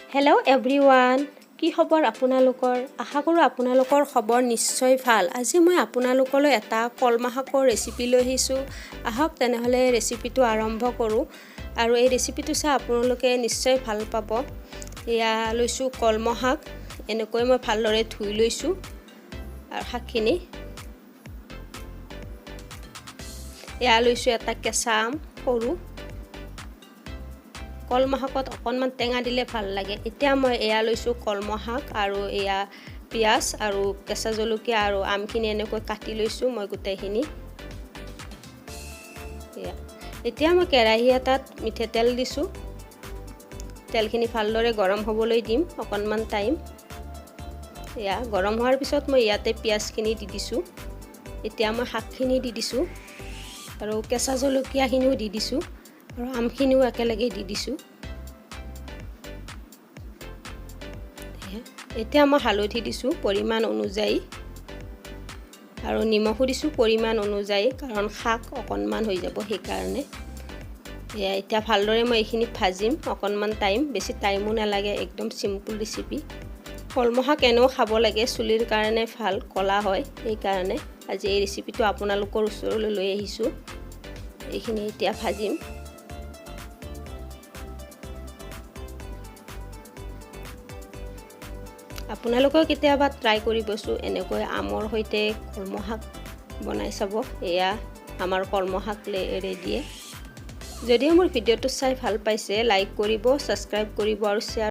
Hello' everyone, কি খবৰ আপোনালোকৰ? আশা কৰোঁ আপোনালোকৰ খবৰ নিশ্চয় ভাল। আজি মই আপোনালোকলৈ এটা কলমৌ শাকৰ ৰেচিপি লৈ আহিছোঁ। আহক তেনেহ'লে ৰেচিপিটো আৰম্ভ কৰোঁ। আৰু এই ৰেচিপিটো চাই আপোনালোকে নিশ্চয় ভাল পাব। এয়া লৈছোঁ কলমৌ শাক, এনেকৈ মই ভালদৰে ধুই লৈছোঁ। আৰু শাকখিনি এয়া লৈছোঁ এটা কেঁচা আম সৰু। কলমৌ শাকত অকণমান টেঙা দিলে ভাল লাগে। এতিয়া মই এয়া লৈছোঁ কলমৌ শাক আৰু এয়া পিঁয়াজ আৰু কেঁচা জলকীয়া আৰু আমখিনি এনেকৈ কাটি লৈছোঁ মই গোটেইখিনি। এতিয়া মই কেৰাহী এটাত মিঠাতেল দিছোঁ। তেলখিনি ভালদৰে গৰম হ'বলৈ দিম অকণমান টাইম। এয়া গৰম হোৱাৰ পিছত মই ইয়াতে পিঁয়াজখিনি দি দিছোঁ। এতিয়া মই শাকখিনি দি দিছোঁ আৰু কেঁচা জলকীয়াখিনিও দি দিছোঁ আৰু আমখিনিও একেলগে দি দিছোঁ। এতিয়া মই হালধি দিছোঁ পৰিমাণ অনুযায়ী আৰু নিমখো দিছোঁ পৰিমাণ অনুযায়ী, কাৰণ শাক অকণমান হৈ যাব সেইকাৰণে। এতিয়া ভালদৰে মই এইখিনি ভাজিম অকণমান টাইম, বেছি টাইমো নালাগে, একদম চিম্পুল ৰেচিপি। কলমৌ শাক এনেও খাব লাগে, চুলিৰ কাৰণে ভাল, ক'লা হয়, সেইকাৰণে আজি এই ৰেচিপিটো আপোনালোকৰ ওচৰলৈ লৈ আহিছোঁ। এইখিনি এতিয়া ভাজিম। আপোনালোকেও কেতিয়াবা ট্ৰাই কৰিবচোন, এনেকৈ আমৰ সৈতে কলমৌ শাক বনাই চাব। এয়া আমাৰ কলমৌ শাক ৰেডিয়ে। যদিও মোৰ ভিডিঅ'টো চাই ভাল পাইছে, লাইক কৰিব, ছাবস্ক্ৰাইব কৰিব আৰু শ্বেয়াৰ